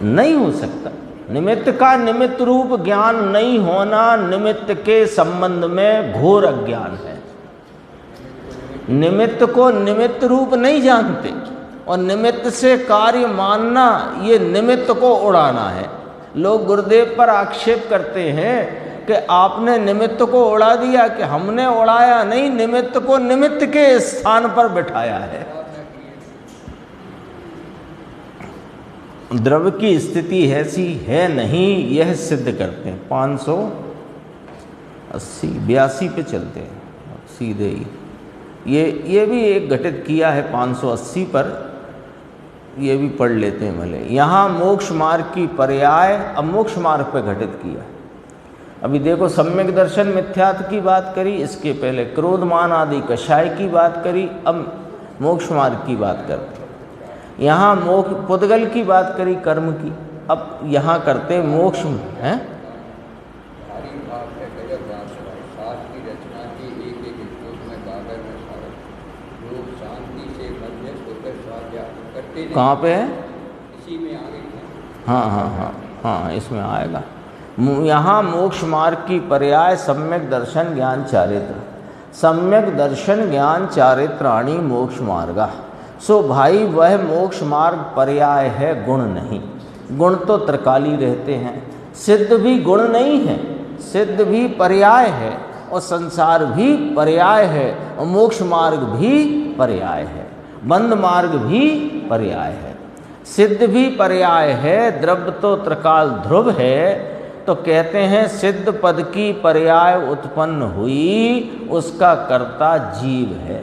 नहीं हो सकता। निमित्त का निमित्त रूप ज्ञान नहीं होना निमित्त के संबंध में घोर अज्ञान है। निमित्त को निमित्त रूप नहीं जानते, और निमित्त से कार्य मानना ये निमित्त को उड़ाना है। लोग गुरुदेव पर आक्षेप करते हैं कि आपने निमित्त को उड़ा दिया, कि हमने उड़ाया नहीं, निमित्त को निमित्त के स्थान पर बिठाया है। द्रव्य की स्थिति ऐसी है नहीं, यह सिद्ध करते हैं। 582 पे चलते हैं सीधे ही। ये भी एक घटित किया है 580 पर, ये भी पढ़ लेते हैं भले। यहाँ मोक्ष मार्ग की पर्याय अब मोक्ष मार्ग पे घटित किया। अभी देखो, सम्यक दर्शन मिथ्यात्व की बात करी, इसके पहले क्रोध मान आदि कषाय की बात करी, अब मोक्ष मार्ग की बात करते हैं। यहाँ मोक्ष पुद्गल की बात करी कर्म की, अब यहाँ करते मोक्ष में हैं। भारी भाव है गजब वासवाई, शास्त्र की रचना की एक एक श्लोक में गागर में सागर, लोग शांति से मध्य होकर स्वाध्याय करते नहीं। कहाँ पे है? इसी में आगे है। हाँ हाँ हाँ हाँ, इसमें आएगा। यहाँ मोक्ष मार्ग की पर्याय सम्यक दर्शन ज्ञान चारित्र, सम्यक दर्शन ज्ञान चारित्राणी मोक्ष मार्गा। सो भाई वह मोक्ष मार्ग पर्याय है, गुण नहीं। गुण तो त्रिकाली रहते हैं, सिद्ध भी गुण नहीं है, सिद्ध भी पर्याय है और संसार भी पर्याय है और मोक्ष मार्ग भी पर्याय है, बंद मार्ग भी पर्याय है। सिद्ध भी पर्याय है, द्रव्य तो त्रिकाल ध्रुव है। तो कहते हैं सिद्ध पद की पर्याय उत्पन्न हुई, उसका कर्ता जीव है।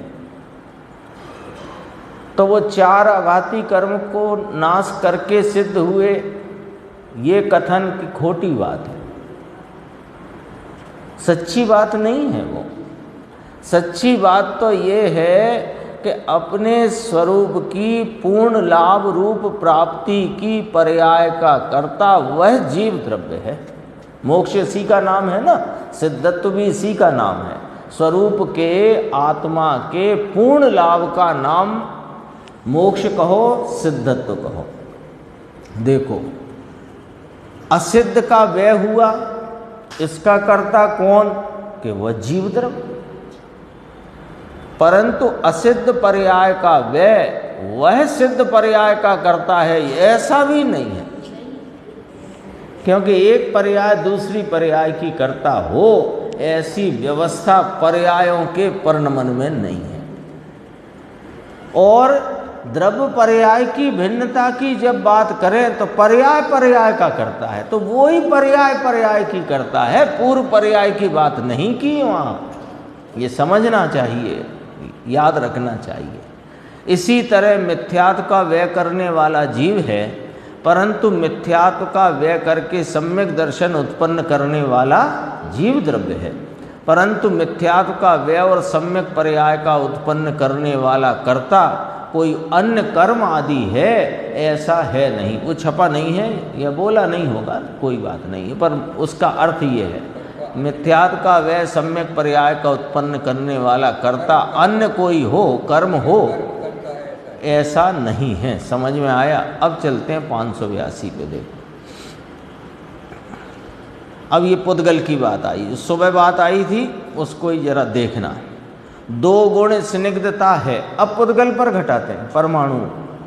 तो वो चार आघाती कर्म को नाश करके सिद्ध हुए, ये कथन की खोटी बात है, सच्ची बात नहीं है। वो सच्ची बात तो ये है कि अपने स्वरूप की पूर्ण लाभ रूप प्राप्ति की पर्याय का कर्ता वह जीव द्रव्य है। मोक्ष इसी का नाम है ना, सिद्धत्व भी इसी का नाम है। स्वरूप के आत्मा के पूर्ण लाभ का नाम मोक्ष कहो, सिद्धत्व कहो। देखो, असिद्ध का व्यय हुआ, इसका कर्ता कौन? कि वह जीव द्रव्य। परंतु असिद्ध पर्याय का व्यय वह सिद्ध पर्याय का कर्ता है, ऐसा भी नहीं है। क्योंकि एक पर्याय दूसरी पर्याय की कर्ता हो, ऐसी व्यवस्था पर्यायों के परिणमन में नहीं है। और द्रव्य पर्याय की भिन्नता की जब बात करें तो पर्याय पर्याय का करता है, तो वो ही पर्याय पर्याय की करता है, पूर्व पर्याय की बात नहीं की वहाँ। ये समझना चाहिए, याद रखना चाहिए। इसी तरह मिथ्यात्व का व्यय करने वाला जीव है, परंतु मिथ्यात्व का व्यय करके सम्यक दर्शन उत्पन्न करने वाला जीव द्रव्य है। परंतु मिथ्यात्व का व्यय और सम्यक पर्याय का उत्पन्न करने वाला कर्ता कोई अन्य कर्म आदि है, ऐसा है नहीं। वो छपा नहीं है या बोला नहीं होगा, कोई बात नहीं है, पर उसका अर्थ ये है, मिथ्यात्व का व्यय सम्यक पर्याय का उत्पन्न करने वाला कर्ता अन्य कोई हो, कर्म हो, ऐसा नहीं है। समझ में आया? अब चलते हैं 582 पे। देखो, अब ये पुद्गल की बात आई, सुबह बात आई थी, उसको ही जरा देखना। दो गुण स्निग्धता है, अब पुद्गल पर घटाते हैं। परमाणु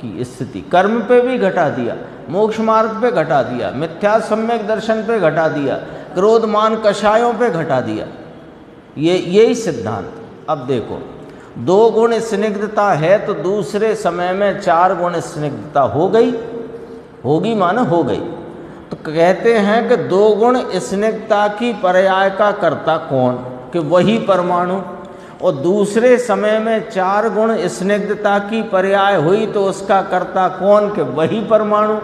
की स्थिति कर्म पे भी घटा दिया, मोक्ष मार्ग पे घटा दिया, मिथ्या सम्यक दर्शन पे घटा दिया, क्रोध मान कषायों पे घटा दिया, यही सिद्धांत। अब देखो, दो गुण स्निग्धता है तो दूसरे समय में चार गुण स्निग्धता हो गई, होगी माना हो गई। तो कहते हैं कि दो गुण स्निग्धता की पर्याय का कर्ता कौन? कि वही परमाणु। और दूसरे समय में चार गुण स्निग्धता की पर्याय हुई तो उसका कर्ता कौन? कि वही परमाणु।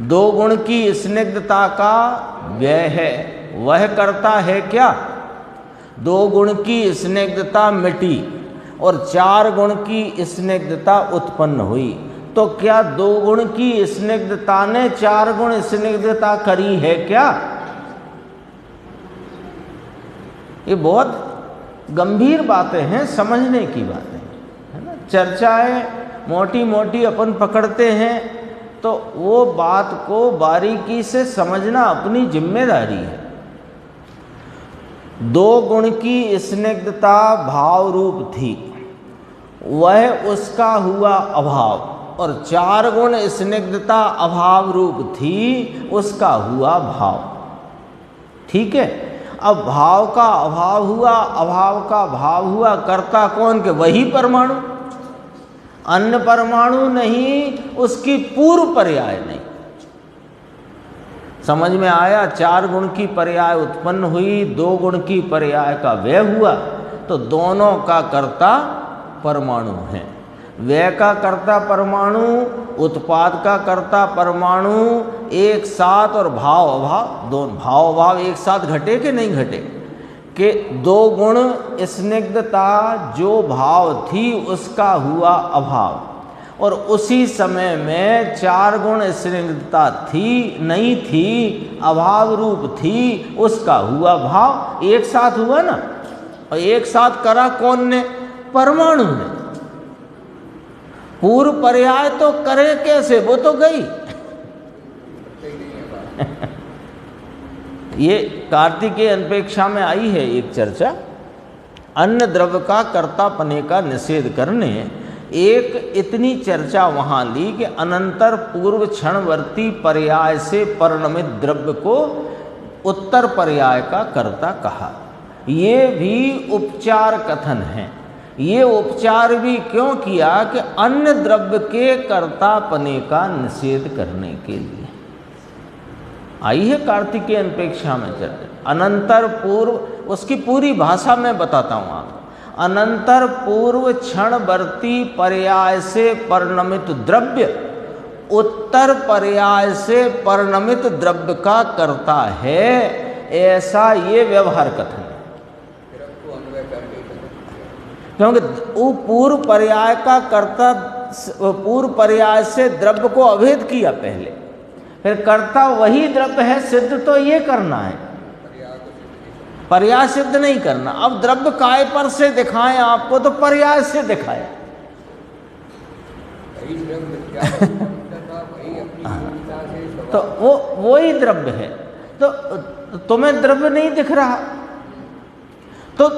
दो गुण की स्निग्धता का व्यय है, वह कर्ता है क्या? दो गुण की स्निग्धता मिटी और चार गुण की स्निग्धता उत्पन्न हुई, तो क्या दो गुण की स्निग्धता ने चार गुण स्निग्धता करी है क्या? ये बहुत गंभीर बातें हैं, समझने की बातें है ना। चर्चाएं मोटी मोटी अपन पकड़ते हैं, तो वो बात को बारीकी से समझना अपनी जिम्मेदारी है। दो गुण की स्निग्धता भाव रूप थी, वह उसका हुआ अभाव, और चार गुण स्निग्धता अभाव रूप थी, उसका हुआ भाव। ठीक है, अब भाव का अभाव हुआ, अभाव का भाव हुआ, कर्ता कौन? के वही परमाणु, अन्य परमाणु नहीं, उसकी पूर्व पर्याय नहीं। समझ में आया? चार गुण की पर्याय उत्पन्न हुई, दो गुण की पर्याय का व्यय हुआ, तो दोनों का कर्ता परमाणु है। व्यय का कर्ता परमाणु, उत्पाद का कर्ता परमाणु, एक साथ, और भाव अभाव, दोनों भाव अभाव एक साथ घटे कि नहीं घटे? कि दो गुण स्निग्धता जो भाव थी उसका हुआ अभाव, और उसी समय में 4 गुण स्निग्धता थी नहीं थी, अभाव रूप थी, उसका हुआ भाव, एक साथ हुआ ना। और एक साथ करा कौन ने? परमाणु ने। पूर्व पर्याय तो करे कैसे, वो तो गई। ये कार्तिकेय अनपेक्षा में आई है एक चर्चा। अन्य द्रव्य का कर्तापने का निषेध करने एक इतनी चर्चा वहाँ ली कि अनंतर पूर्व क्षणवर्ती पर्याय से परिणमित द्रव्य को उत्तर पर्याय का कर्ता कहा। ये भी उपचार कथन है। ये उपचार भी क्यों किया? कि अन्य द्रव्य के कर्तापने का निषेध करने के लिए आई है कार्तिकेय अनपेक्षा में चर्चा। अनंतर पूर्व, उसकी पूरी भाषा में बताता हूँ आपको। अनंतर पूर्व क्षणवर्ती पर्याय से परिणमित द्रव्य उत्तर पर्याय से परिणमित द्रव्य का कर्ता है, ऐसा ये व्यवहार कथन है। क्योंकि वो पूर्व पर्याय का कर्ता, पूर्व पर्याय से द्रव्य को अभेद किया पहले, फिर कर्ता वही द्रव्य है, सिद्ध तो ये करना है, पर्याय सिद्ध नहीं करना। अब द्रव्य काय पर से दिखाएं आपको, तो पर्याय से दिखाए। तो वो ही द्रव्य है। तो तुम्हें द्रव्य नहीं दिख रहा, तो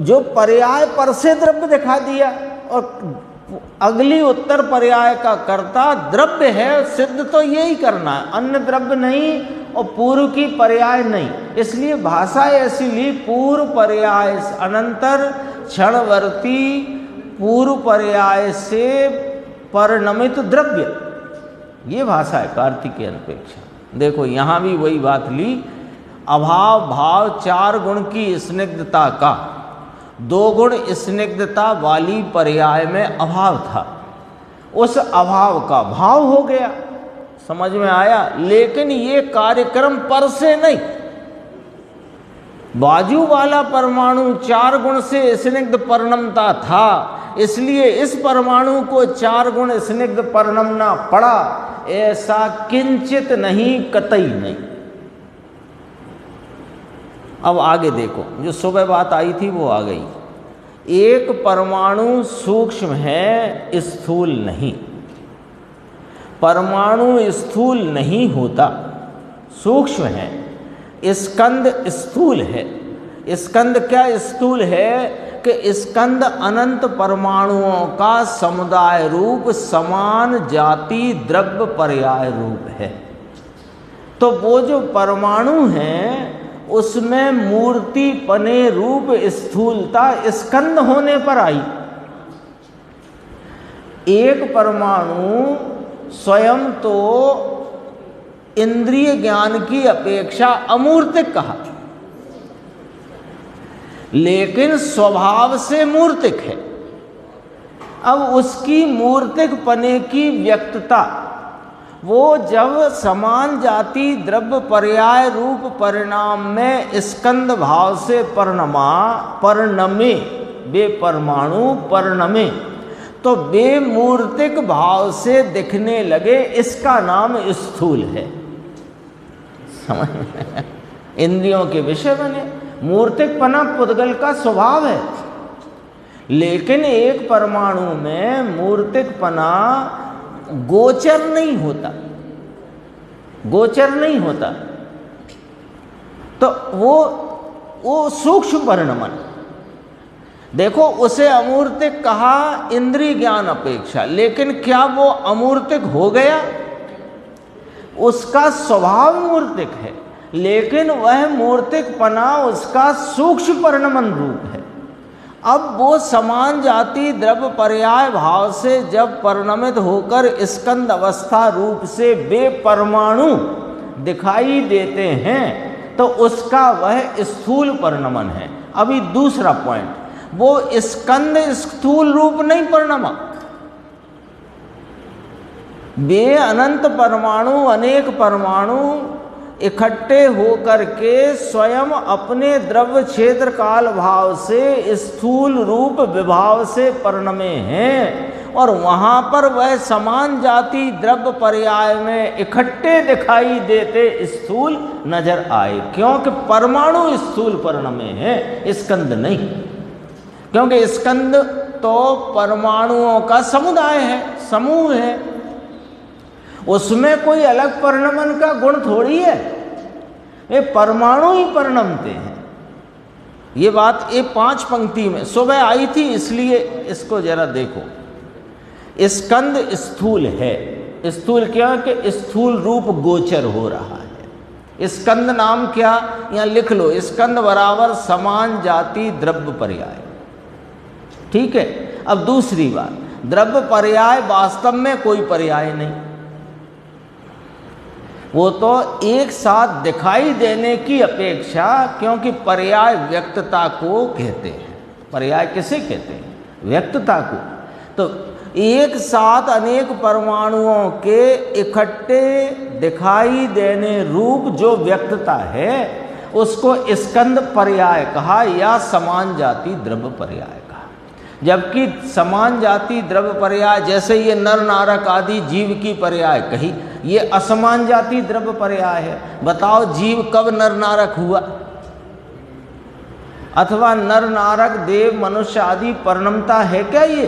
जो पर्याय पर से द्रव्य दिखा दिया, और अगली उत्तर पर्याय का कर्ता द्रव्य है, सिद्ध तो यही करना है, अन्य द्रव्य नहीं और पूर्व की पर्याय नहीं। इसलिए भाषा ऐसी ली, पूर्व पर्याय अनंतर क्षणवर्ती पूर्व पर्याय से परिणमित द्रव्य, ये भाषा है कार्तिकेय अनपेक्षा। देखो यहाँ भी वही बात ली। अभाव भाव 4 गुण की स्निग्धता का 2 गुण स्निग्धता वाली पर्याय में अभाव था, उस अभाव का भाव हो गया, समझ में आया। लेकिन ये कार्यक्रम पर से नहीं, बाजू वाला परमाणु 4 गुण से स्निग्ध परिणमता था, इसलिए इस परमाणु को 4 गुण स्निग्ध परिणमना पड़ा, ऐसा किंचित नहीं, कतई नहीं। अब आगे देखो, जो सुबह बात आई थी वो आ गई। एक परमाणु सूक्ष्म है, स्थूल नहीं। परमाणु स्थूल नहीं होता, सूक्ष्म है। स्कंद स्थूल है। स्कंद क्या स्थूल है? कि स्कंद अनंत परमाणुओं का समुदाय रूप समान जाति द्रव्य पर्याय रूप है। तो वो जो परमाणु हैं उसमें मूर्ति पने रूप स्थूलता स्कंद होने पर आई। एक परमाणु स्वयं तो इंद्रिय ज्ञान की अपेक्षा अमूर्तिक कहा, लेकिन स्वभाव से मूर्तिक है। अब उसकी मूर्तिक पने की व्यक्तता, वो जब समान जाति द्रव्य पर्याय रूप परिणाम में स्कंद भाव से परिणमे, वे परमाणु परिणमे, तो वे मूर्तिक भाव से दिखने लगे, इसका नाम स्थूल है। समझ में? इंद्रियों के विषय बने। मूर्तिक पना पुद्गल का स्वभाव है, लेकिन एक परमाणु में मूर्तिक पना गोचर नहीं होता, गोचर नहीं होता। तो वो सूक्ष्म परिणमन, देखो उसे अमूर्तिक कहा इंद्रिय ज्ञान अपेक्षा, लेकिन क्या वो अमूर्तिक हो गया? उसका स्वभाव मूर्तिक है, लेकिन वह मूर्तिक पना उसका सूक्ष्म परिणमन रूप है। अब वो समान जाति द्रव्य पर्याय भाव से जब परिणमित होकर स्कंद अवस्था रूप से वे परमाणु दिखाई देते हैं, तो उसका वह स्थूल परिणमन है। अभी दूसरा पॉइंट, वो स्कंद स्थूल रूप नहीं परिणमा, वे अनंत परमाणु अनेक परमाणु इकट्ठे होकर के स्वयं अपने द्रव्य क्षेत्र काल भाव से स्थूल रूप विभाव से परिणमे हैं, और वहाँ पर वह समान जाति द्रव्य पर्याय में इकट्ठे दिखाई देते स्थूल नजर आए, क्योंकि परमाणु स्थूल पर्ण में है, स्कंद नहीं। क्योंकि स्कंद तो परमाणुओं का समुदाय है, समूह है, उसमें कोई अलग परिणमन का गुण थोड़ी है, ये परमाणु ही परिणमते हैं। ये बात ये 5 पंक्ति में सुबह आई थी, इसलिए इसको जरा देखो। स्कंद स्थूल है, स्थूल क्या कि स्थूल रूप गोचर हो रहा है। स्कंद नाम क्या, यहाँ लिख लो, स्कंद बराबर समान जाति द्रव्य पर्याय। ठीक है। अब दूसरी बात, द्रव्य पर्याय वास्तव में कोई पर्याय नहीं, वो तो एक साथ दिखाई देने की अपेक्षा, क्योंकि पर्याय व्यक्तता को कहते हैं। पर्याय किसे कहते हैं? व्यक्तता को। तो एक साथ अनेक परमाणुओं के इकट्ठे दिखाई देने रूप जो व्यक्तता है, उसको स्कंद पर्याय कहा या समान जाति द्रव्य पर्याय कहा। जबकि समान जाति द्रव्य पर्याय, जैसे ये नर नारक आदि जीव की पर्याय कही, ये असमान जाति द्रव्य पर्याय है। बताओ जीव कब नर नारक हुआ? अथवा नर नारक देव मनुष्य आदि परिणमता है क्या? ये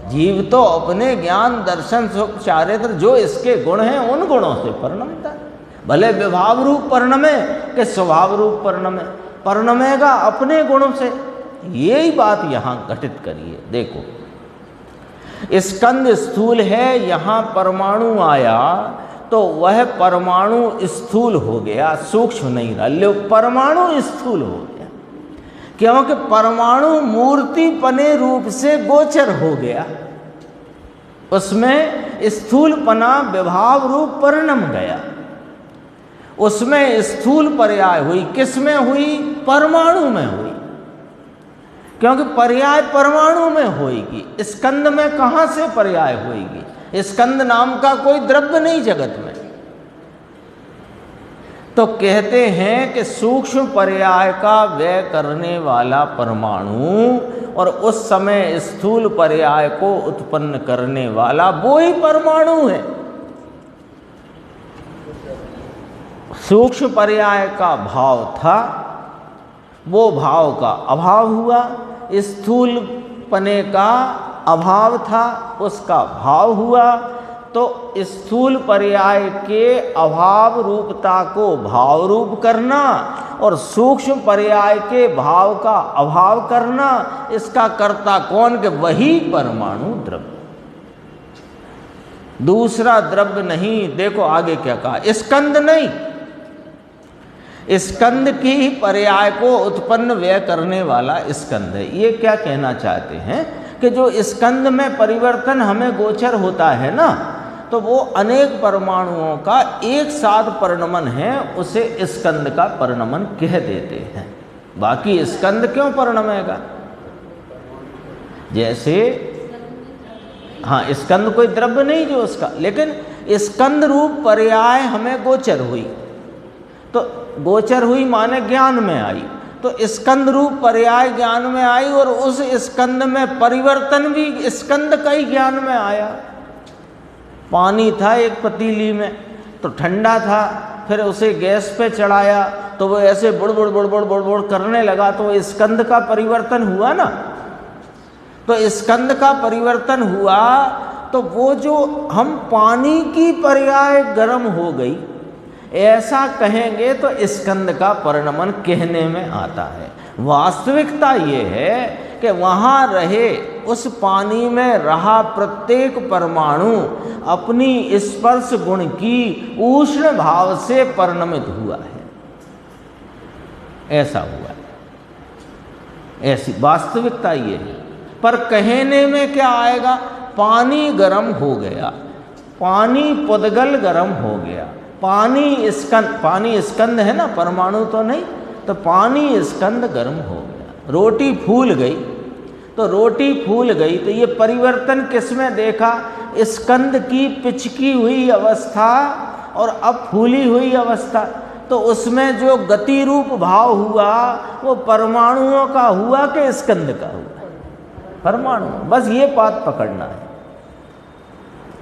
जीव तो अपने ज्ञान दर्शन सुख चारित्र जो इसके गुण हैं उन गुणों से परिणमता है। भले विभाव रूप परिणमे के स्वभाव रूप परिणमे, परिणमेगा अपने गुणों से। यही बात यहाँ घटित करिए। देखो स्कंद स्थूल है, यहाँ परमाणु आया तो वह परमाणु स्थूल हो गया, सूक्ष्म नहीं रहा। लो परमाणु स्थूल हो गया, क्योंकि परमाणु मूर्ति पने रूप से गोचर हो गया, उसमें स्थूलपना विभाव रूप परिणम गया, उसमें स्थूल पर्याय हुई। किसमें हुई? परमाणु में हुई, क्योंकि पर्याय परमाणु में होगी। स्कंद में कहाँ से पर्याय होगी? स्कंद नाम का कोई द्रव्य नहीं जगत में। तो कहते हैं कि सूक्ष्म पर्याय का व्यय करने वाला परमाणु और उस समय स्थूल पर्याय को उत्पन्न करने वाला वो ही परमाणु है। सूक्ष्म पर्याय का भाव था, वो भाव का अभाव हुआ। स्थूल पने का अभाव था, उसका भाव हुआ। तो स्थूल पर्याय के अभाव रूपता को भाव रूप करना और सूक्ष्म पर्याय के भाव का अभाव करना, इसका कर्ता कौन? के वही परमाणु द्रव्य, दूसरा द्रव्य नहीं। देखो आगे क्या कहा, स्कंद नहीं, स्कंद की पर्याय को उत्पन्न व्यय करने वाला स्कंद है। ये क्या कहना चाहते हैं कि जो स्कंद में परिवर्तन हमें गोचर होता है ना, तो वो अनेक परमाणुओं का एक साथ परिणमन है, उसे स्कंद का परिणमन कह देते हैं। बाकी स्कंद क्यों परिणमेगा? जैसे हाँ, स्कंद कोई द्रव्य नहीं जो उसका, लेकिन स्कंद रूप पर्याय हमें गोचर हुई, तो गोचर हुई माने ज्ञान में आई, तो स्कंद रूप पर्याय ज्ञान में आई और उस स्कंद में परिवर्तन भी स्कंद का ही ज्ञान में आया। पानी था एक पतीली में, तो ठंडा था, फिर उसे गैस पे चढ़ाया तो वो ऐसे बुड़बुड़ बुड़बुड़ बुड़बुड़ करने लगा, तो वो स्कंद का परिवर्तन हुआ ना। तो स्कंद का परिवर्तन हुआ तो वो जो हम पानी की पर्याय गर्म हो गई ऐसा कहेंगे तो स्कंद का परिणमन कहने में आता है। वास्तविकता ये है कि वहाँ रहे उस पानी में रहा प्रत्येक परमाणु अपनी स्पर्श गुण की उष्ण भाव से परिणमित हुआ है, ऐसा हुआ है, ऐसी वास्तविकता ये है। पर कहने में क्या आएगा? पानी गर्म हो गया, पानी पुद्गल गर्म हो गया, पानी स्कंद है ना, परमाणु तो नहीं, तो पानी स्कंद गर्म हो गया। रोटी फूल गई, तो रोटी फूल गई तो ये परिवर्तन किसमें देखा? स्कंद की पिचकी हुई अवस्था और अब फूली हुई अवस्था, तो उसमें जो गति रूप भाव हुआ वो परमाणुओं का हुआ कि स्कंद का हुआ? परमाणु, बस ये बात पकड़ना है।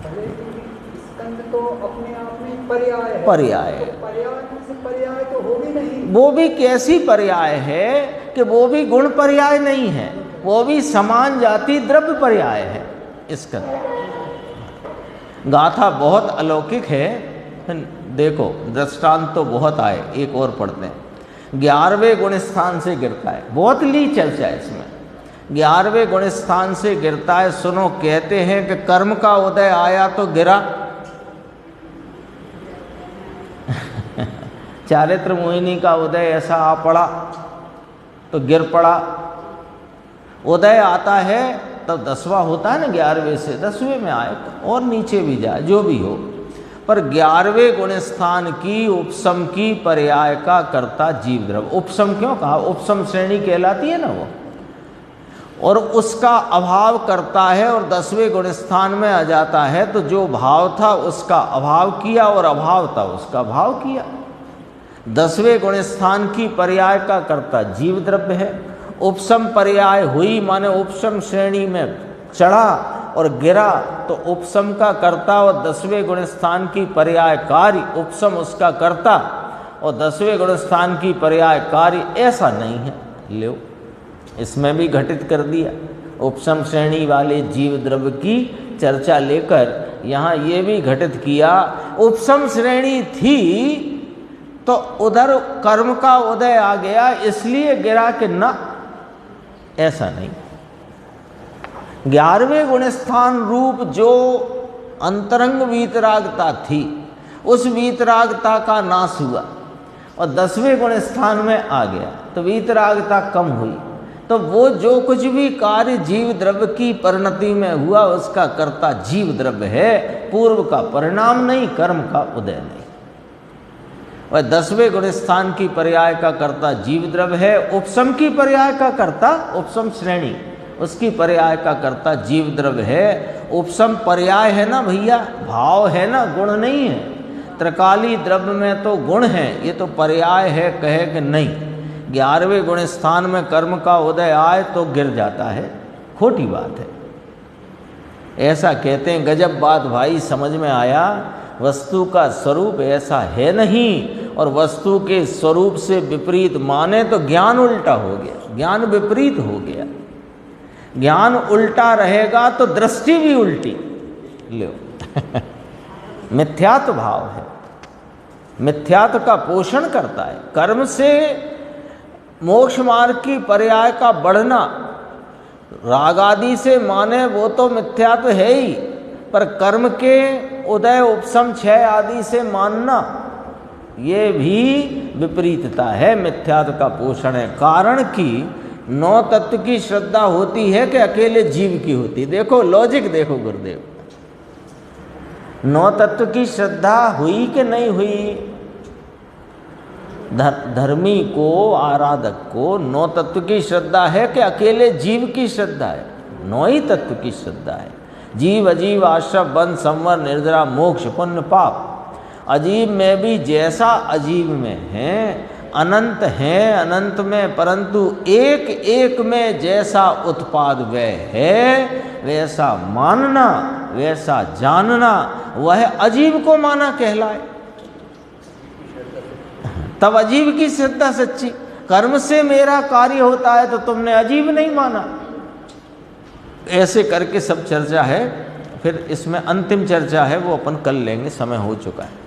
स्कंद तो अपने आप में पर्याय है, पर्याय है। तो पर्याय में से पर्याय तो हो भी नहीं। वो भी कैसी पर्याय है कि वो भी गुण पर्याय नहीं है, वो भी समान जाति द्रव्य पर्याय है। इसका गाथा बहुत अलौकिक है। देखो दृष्टांत तो बहुत आए, एक और पढ़ते हैं। 11वें गुण स्थान से गिरता है, बहुत ली चर्चा है इसमें। 11वें गुण स्थान से गिरता है। सुनो, कहते हैं कि कर्म का उदय आया तो गिरा। चारित्र मोहिनी का उदय ऐसा आ पड़ा तो गिर पड़ा। उदय आता है तब 10वां होता है ना, 11वें से 10वें में आए और नीचे भी जाए, जो भी हो, पर 11वें गुण स्थान की उपसम की पर्याय का कर्ता जीव द्रव्य। उपसम क्यों कहा? उपसम श्रेणी कहलाती है ना वो, और उसका अभाव करता है और 10वें गुण स्थान में आ जाता है। तो जो भाव था उसका अभाव किया और अभाव था उसका भाव किया। 10वें गुण स्थान की पर्याय का कर्ता जीव द्रव्य है। उपसम पर्याय हुई माने उपसम श्रेणी में चढ़ा और गिरा, तो उपसम का कर्ता और 10वें गुण स्थान की पर्याय कार्य, उपसम उसका कर्ता और 10वें गुण स्थान की पर्याय कार्य, ऐसा नहीं है। लो, इसमें भी घटित कर दिया। उपसम श्रेणी वाले जीव द्रव्य की चर्चा लेकर यहाँ ये भी घटित किया। उपसम श्रेणी थी तो उधर कर्म का उदय आ गया इसलिए गिरा कि न, ऐसा नहीं। 11वें गुण स्थान रूप जो अंतरंग वीतरागता थी, उस वीतरागता का नाश हुआ और 10वें गुण स्थान में आ गया तो वीतरागता कम हुई। तो वो जो कुछ भी कार्य जीव द्रव्य की परिणति में हुआ उसका कर्ता जीव द्रव्य है, पूर्व का परिणाम नहीं, कर्म का उदय नहीं। वह 10वें गुण स्थान की पर्याय का कर्ता जीव द्रव्य है। उपसम की पर्याय का कर्ता, उपसम श्रेणी उसकी पर्याय का कर्ता जीव द्रव्य है। उपसम पर्याय है ना भैया, भाव है ना, गुण नहीं है। त्रिकाली द्रव्य में तो गुण है, ये तो पर्याय है, कहे कि नहीं। 11वें गुण स्थान में कर्म का उदय आए तो गिर जाता है, खोटी बात है। ऐसा कहते हैं। गजब बात भाई, समझ में आया। वस्तु का स्वरूप ऐसा है नहीं, और वस्तु के स्वरूप से विपरीत माने तो ज्ञान उल्टा हो गया, ज्ञान विपरीत हो गया। ज्ञान उल्टा रहेगा तो दृष्टि भी उल्टी। लो मिथ्यात्व भाव है, मिथ्यात्व का पोषण करता है। कर्म से मोक्ष मार्ग की पर्याय का बढ़ना, राग आदि से माने वो तो मिथ्यात्व है ही, पर कर्म के उदय उपसम क्षय आदि से मानना ये भी विपरीतता है, मिथ्यात्व का पोषण है। कारण कि 9 तत्व की श्रद्धा होती है कि अकेले जीव की होती। देखो लॉजिक देखो गुरुदेव, 9 तत्व की श्रद्धा हुई कि नहीं हुई? धर्मी को, आराधक को 9 तत्व की श्रद्धा है कि अकेले जीव की श्रद्धा है? 9 ही तत्व की श्रद्धा है। जीव, अजीव, आश्रम, बंध, संवर, निर्जरा, मोक्ष, पुण्य, पाप। अजीव में भी जैसा अजीव में है, अनंत हैं अनंत में, परंतु एक एक में जैसा उत्पाद वह है वैसा मानना, वैसा जानना, वह अजीव को माना कहलाए। तब अजीव की श्रद्धा सच्ची। कर्म से मेरा कार्य होता है तो तुमने अजीव नहीं माना। ऐसे करके सब चर्चा है। फिर इसमें अंतिम चर्चा है, वो अपन कल लेंगे, समय हो चुका है।